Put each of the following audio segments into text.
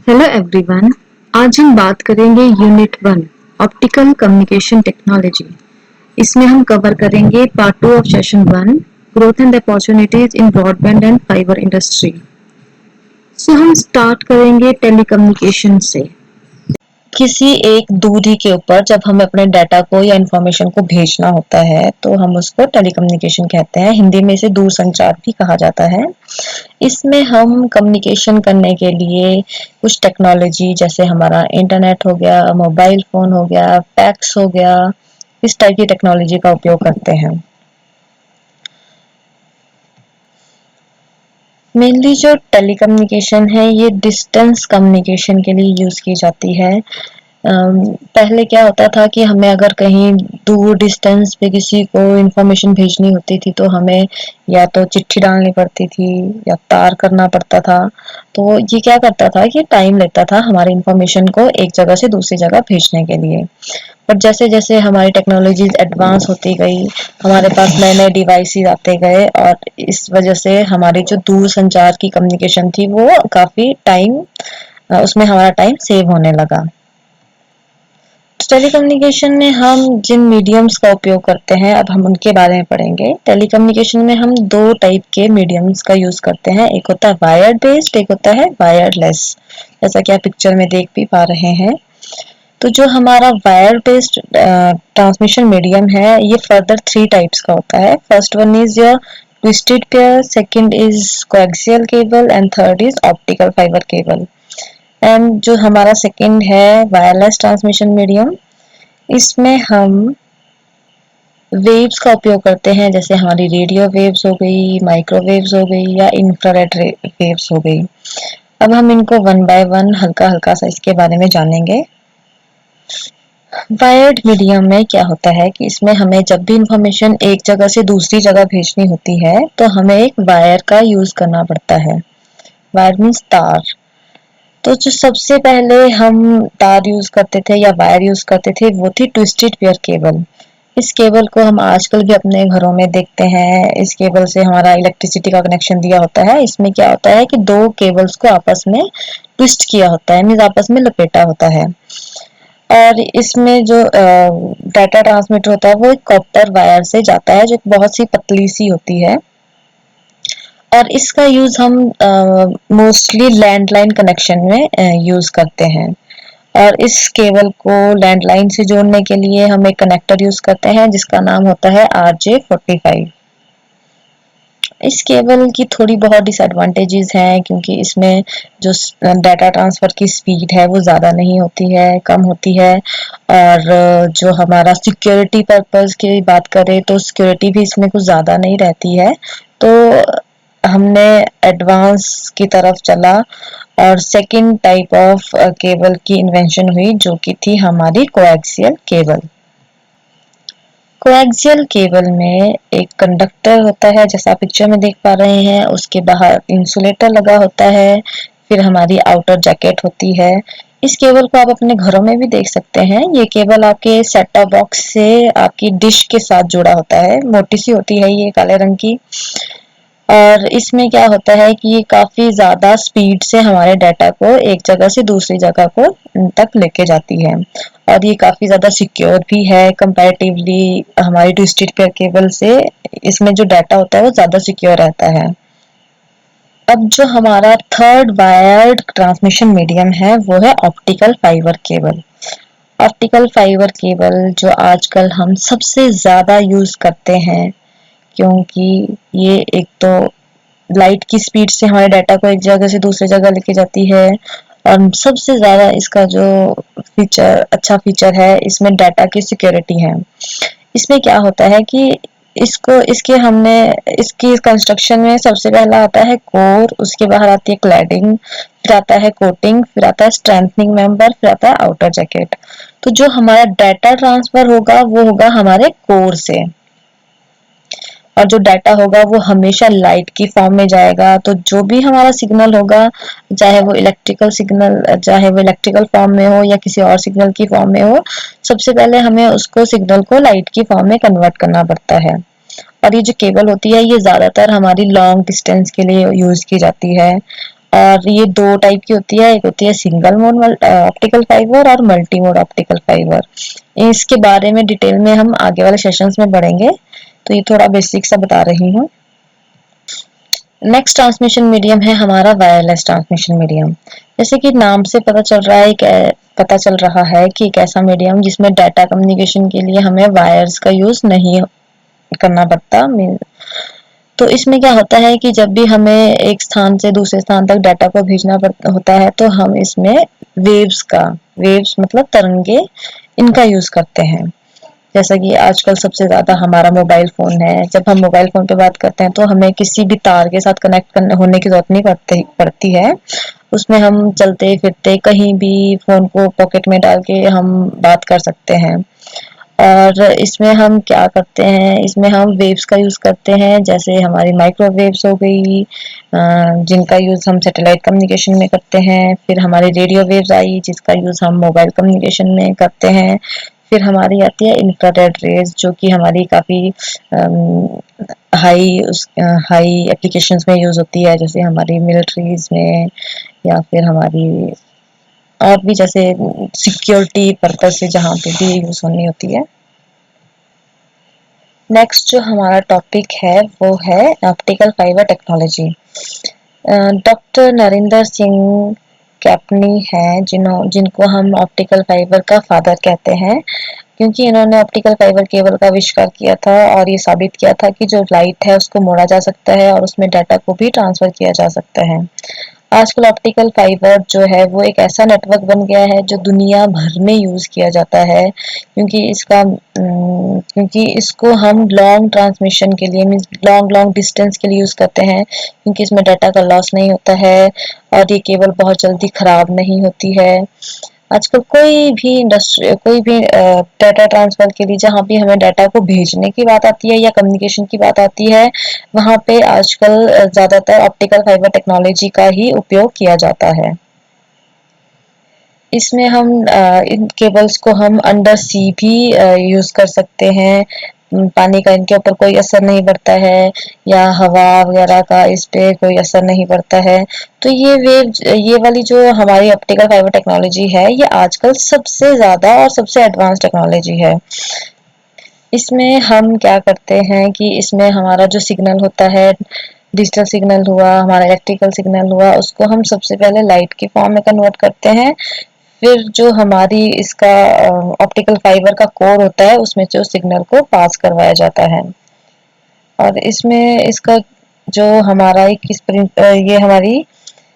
Hello everyone. आज हम बात करेंगे यूनिट 1 ऑप्टिकल कम्युनिकेशन टेक्नोलॉजी। इसमें हम कवर करेंगे part 2 of session 1 growth and opportunities in broadband and fibre industry. हम स्टार्ट करेंगे टेलीकम्युनिकेशन से। किसी एक दूरी के ऊपर जब हमें अपने डाटा को या इंफॉर्मेशन को भेजना होता है तो हम उसको टेलीकम्युनिकेशन कहते हैं। हिंदी में इसे दूर संचार भी कहा जाता है। इसमें हम कम्युनिकेशन करने के लिए कुछ टेक्नोलॉजी जैसे हमारा इंटरनेट हो गया, मोबाइल फोन हो गया, फैक्स हो गया, इस टाइप की टेक्नोलॉजी का उपयोग करते हैं। मेनली जो टेलीकम्युनिकेशन है ये डिस्टेंस कम्युनिकेशन के लिए यूज की जाती है। पहले क्या होता था कि हमें अगर कहीं दूर डिस्टेंस पे किसी को इंफॉर्मेशन भेजनी होती थी तो हमें या तो चिट्ठी डालनी पड़ती थी या तार करना पड़ता था। तो ये क्या करता था कि टाइम लेता था हमारी इंफॉर्मेशन को एक जगह से दूसरी जगह भेजने के लिए। पर जैसे जैसे हमारी टेक्नोलॉजीज एडवांस होती गई, हमारे पास नए नए डिवाइसेस आते गए और इस वजह से हमारी जो दूर संचार की कम्युनिकेशन थी वो काफी टाइम उसमें हमारा टाइम सेव होने लगा। टेलीकम्युनिकेशन में हम जिन मीडियम्स का उपयोग करते हैं अब हम उनके बारे में पढ़ेंगे। टेलीकम्युनिकेशन में हम दो टाइप के मीडियम्स का यूज करते हैं, एक होता है वायर्ड बेस्ड, एक होता है वायरलेस। जैसा कि आप पिक्चर में देख भी पा रहे हैं। तो जो हमारा वायर बेस्ड ट्रांसमिशन मीडियम है ये फर्दर 3 टाइप्स का होता है। First one is your twisted pair, second is coaxial cable and third is optical fibre cable. And जो हमारा सेकंड है वायरलेस ट्रांसमिशन मीडियम, इसमें हम वेव्स का उपयोग करते हैं जैसे हमारी रेडियो वेव्स हो गई, माइक्रोवेव्स हो गई या इंफ्रारेड वेव्स हो गई। अब हम इनको वन बाय वन हल्का हल्का सा इसके बारे में जानेंगे। वायर्ड मीडियम में क्या होता है कि इसमें हमें जब भी इंफॉर्मेशन एक जगह से दूसरी जगह भेजनी होती है तो हमें एक वायर का यूज करना पड़ता है। वायर मीन्स तार। तो जो सबसे पहले हम तार यूज करते थे या वायर यूज करते थे वो थी ट्विस्टेड पेयर केबल। इस केबल को हम आजकल भी अपने घरों में देखते हैं। इस केबल से हमारा इलेक्ट्रिसिटी का कनेक्शन दिया होता है। इसमें क्या होता है कि दो केबल्स को आपस में ट्विस्ट किया होता है, मीन्स आपस में लपेटा होता है। और इसमें जो डाटा ट्रांसमिट होता है वो एक कॉपर वायर से जाता है जो बहुत सी पतली सी होती है। और इसका यूज हम मोस्टली लैंडलाइन कनेक्शन में यूज करते हैं। और इस केबल को लैंडलाइन से जोड़ने के लिए हम एक कनेक्टर यूज करते हैं जिसका नाम होता है RJ45। इस केबल की थोड़ी बहुत डिसएडवांटेजेस हैं क्योंकि इसमें जो डाटा ट्रांसफर की स्पीड है वो ज़्यादा नहीं होती है, कम होती है। और जो हमारा सिक्योरिटी पर्पस की बात करें तो सिक्योरिटी भी इसमें कुछ ज़्यादा नहीं रहती है। तो हमने एडवांस की तरफ चला और सेकंड टाइप ऑफ केबल की इन्वेंशन हुई जो कि थी हमारी कोएक्सियल केबल। कोएक्सियल केबल में एक कंडक्टर होता है जैसा आप पिक्चर में देख पा रहे हैं, उसके बाहर इंसुलेटर लगा होता है, फिर हमारी आउटर जैकेट होती है। इस केबल को आप अपने घरों में भी देख सकते हैं। ये केबल आपके सेट टॉप बॉक्स से आपकी डिश के साथ जुड़ा होता है, मोटी सी होती है ये काले रंग की। और इसमें क्या होता है कि ये काफी ज्यादा स्पीड से हमारे डाटा को एक जगह से दूसरी जगह को तक लेके जाती है। और ये काफी ज्यादा सिक्योर भी है कंपैरेटिवली हमारी ट्विस्टेड पेयर केबल से। इसमें जो डाटा होता है वो ज्यादा सिक्योर रहता है। अब जो हमारा थर्ड वायर्ड ट्रांसमिशन मीडियम है वो है optical fibre cable. Optical fibre cable जो आजकल हम सबसे ज्यादा यूज करते हैं क्योंकि ये एक तो लाइट की स्पीड से हमारे डाटा को एक जगह से दूसरी जगह लेके जाती है। और सबसे ज्यादा इसका जो अच्छा फीचर है इसमें डाटा की सिक्योरिटी है। इसमें क्या होता है कि इसकी कंस्ट्रक्शन में सबसे पहला आता है कोर, उसके बाहर आती है क्लैडिंग, फिर आता है कोटिंग, फिर आता है स्ट्रेंथनिंग मेंबर, फिर आता है आउटर जैकेट। तो जो हमारा डाटा ट्रांसफर होगा वो होगा हमारे कोर से। और जो डाटा होगा वो हमेशा लाइट की फॉर्म में जाएगा। तो जो भी हमारा सिग्नल होगा, चाहे वो इलेक्ट्रिकल फॉर्म में हो या किसी और सिग्नल की फॉर्म में हो, सबसे पहले हमें उसको सिग्नल को लाइट की फॉर्म में कन्वर्ट करना पड़ता है। और ये जो केबल होती है ये ज्यादातर हमारी लॉन्ग डिस्टेंस के लिए यूज की जाती है। और ये दो टाइप की होती है, एक होती है सिंगल मोड ऑप्टिकल फाइबर और मल्टी मोड ऑप्टिकल फाइबर। इसके बारे में डिटेल में हम आगे वाले सेशंस में पढ़ेंगे, तो ये थोड़ा बेसिक सा बता रही हूँ। नेक्स्ट ट्रांसमिशन मीडियम है हमारा वायरलेस ट्रांसमिशन मीडियम। जैसे कि नाम से पता चल रहा है कि एक ऐसा मीडियम जिसमें डाटा कम्युनिकेशन के लिए हमें वायर्स का यूज नहीं करना पड़ता। तो इसमें क्या होता है कि जब भी हमें एक स्थान से दूसरे स्थान तक डाटा को भेजना होता है तो हम इसमें वेव्स मतलब तरंगे, इनका यूज करते हैं। जैसा कि आजकल सबसे ज्यादा हमारा मोबाइल फोन है, जब हम मोबाइल फोन पे बात करते हैं तो हमें किसी भी तार के साथ कनेक्ट करने होने की जरूरत नहीं पड़ती है। उसमें हम चलते फिरते कहीं भी फोन को पॉकेट में डाल के हम बात कर सकते हैं। और इसमें हम क्या करते हैं, इसमें हम वेव्स का यूज करते हैं, जैसे हमारी माइक्रोवेव्स हो गई, जिनका यूज हम सैटेलाइट कम्युनिकेशन में करते हैं। फिर हमारी रेडियो वेव्स आई जिसका यूज हम मोबाइल कम्युनिकेशन में करते हैं। फिर हमारी आती है इंफ्रारेड रेज, जो कि हमारी काफी हाई हाई एप्लीकेशंस में यूज होती है, जैसे हमारी मिलिट्रीज में या फिर हमारी और भी जैसे सिक्योरिटी पर्पज से जहाँ पे भी यूज होनी होती है। नेक्स्ट जो हमारा टॉपिक है वो है optical fibre technology. Doctor Narendra Singh Kapany है जिनको हम ऑप्टिकल फाइबर का फादर कहते हैं, क्योंकि इन्होंने ऑप्टिकल फाइबर केबल का आविष्कार किया था और ये साबित किया था कि जो लाइट है उसको मोड़ा जा सकता है और उसमें डाटा को भी ट्रांसफर किया जा सकता है। आजकल ऑप्टिकल फाइबर जो है वो एक ऐसा नेटवर्क बन गया है जो दुनिया भर में यूज किया जाता है, क्योंकि इसको हम लॉन्ग ट्रांसमिशन के लिए मीन्स लॉन्ग लॉन्ग डिस्टेंस के लिए यूज करते हैं, क्योंकि इसमें डाटा का लॉस नहीं होता है और ये केबल बहुत जल्दी खराब नहीं होती है। आजकल कोई भी डाटा ट्रांसफर के लिए जहाँ भी हमें डाटा को भेजने की बात आती है या कम्युनिकेशन की बात आती है, वहाँ पे आजकल ज्यादातर ऑप्टिकल फाइबर टेक्नोलॉजी का ही उपयोग किया जाता है। इसमें हम इन केबल्स को हम अंडर सी भी यूज कर सकते हैं। पानी का इनके ऊपर कोई असर नहीं पड़ता है या हवा वगैरह का इस पे कोई असर नहीं पड़ता है। तो ये वाली जो हमारी ऑप्टिकल फाइबर टेक्नोलॉजी है ये आजकल सबसे ज्यादा और सबसे एडवांस टेक्नोलॉजी है। इसमें हम क्या करते हैं कि इसमें हमारा जो सिग्नल होता है, डिजिटल सिग्नल हुआ, हमारा इलेक्ट्रिकल सिग्नल हुआ, उसको हम सबसे पहले लाइट के फॉर्म में कन्वर्ट करते हैं। फिर जो हमारी इसका ऑप्टिकल फाइबर का कोर होता है उसमें से उस सिग्नल को पास करवाया जाता है। और इसमें इसका जो हमारा ये हमारी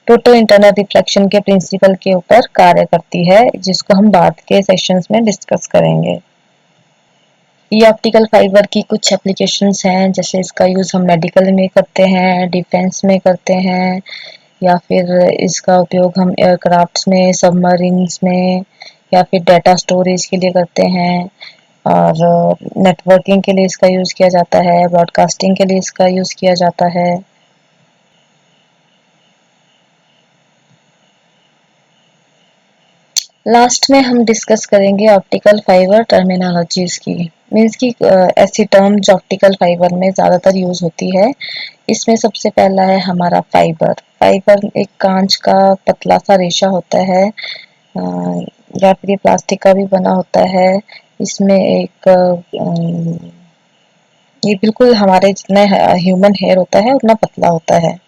टोटल इंटरनल रिफ्लेक्शन के प्रिंसिपल के ऊपर कार्य करती है, जिसको हम बाद के सेशंस में डिस्कस करेंगे। ये ऑप्टिकल फाइबर की कुछ एप्लीकेशंस हैं, जैसे इसका यूज़ हम मेडिकल में करते हैं, डिफेंस में करते हैं, या फिर इसका उपयोग हम एयरक्राफ्ट्स में, सबमरीन्स में या फिर डाटा स्टोरेज के लिए करते हैं। और नेटवर्किंग के लिए इसका यूज़ किया जाता है, ब्रॉडकास्टिंग के लिए इसका यूज़ किया जाता है। लास्ट में हम डिस्कस करेंगे ऑप्टिकल फाइबर टर्मिनोलॉजीज की, मीन्स की ऐसी टर्म जो ऑप्टिकल फाइबर में ज़्यादातर यूज़ होती है। इसमें सबसे पहला है हमारा फाइबर। फाइबर एक कांच का पतला सा रेशा होता है, या फिर ये प्लास्टिक का भी बना होता है। इसमें ये बिल्कुल हमारे जितना ह्यूमन हेयर होता है उतना पतला होता है।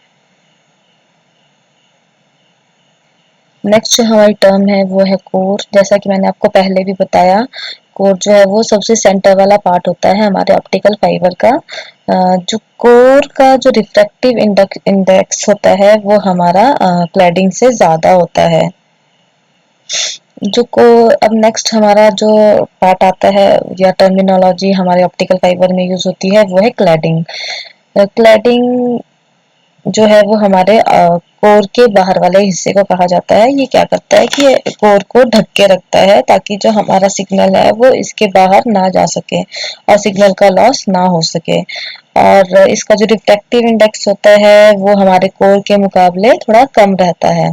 नेक्स्ट जो हमारी टर्म है वो है कोर। जैसा कि मैंने आपको पहले भी बताया, कोर जो है वो सबसे सेंटर वाला पार्ट होता है हमारे ऑप्टिकल फाइबर का। जो कोर का जो रिफ्रैक्टिव इंडेक्स होता है वो हमारा क्लैडिंग से ज़्यादा होता है। अब नेक्स्ट हमारा जो पार्ट आता है या टर्मिनोलॉजी हमारे ऑप्टिकल फाइबर में यूज होती है वो है क्लैडिंग। क्लैडिंग जो है वो हमारे कोर के बाहर वाले हिस्से को कहा जाता है। ये क्या करता है कि ये कोर को ढक के रखता है ताकि जो हमारा सिग्नल है वो इसके बाहर ना जा सके और सिग्नल का लॉस ना हो सके। और इसका जो रिफ्रैक्टिव इंडेक्स होता है वो हमारे कोर के मुकाबले थोड़ा कम रहता है।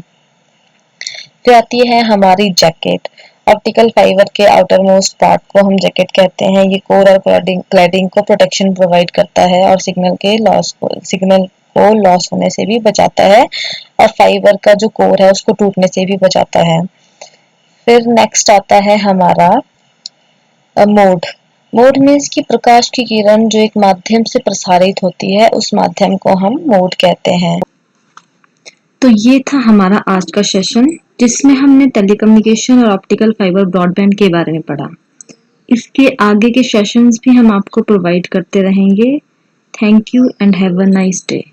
फिर आती है हमारी जैकेट। ऑप्टिकल फाइबर के आउटर मोस्ट पार्ट को हम जैकेट कहते हैं। ये कोर और क्लैडिंग को प्रोटेक्शन प्रोवाइड करता है और सिग्नल को लॉस होने से भी बचाता है और फाइबर का जो कोर है उसको टूटने से भी बचाता है। फिर नेक्स्ट आता है हमारा मोड। मोड मीन्स कि प्रकाश की किरण जो एक माध्यम से प्रसारित होती है उस माध्यम को हम मोड कहते हैं। तो ये था हमारा आज का सेशन जिसमें हमने टेलीकम्युनिकेशन और ऑप्टिकल फाइबर ब्रॉडबैंड के बारे में पढ़ा। इसके आगे के सेशंस भी हम आपको प्रोवाइड करते रहेंगे। Thank you and have a nice day.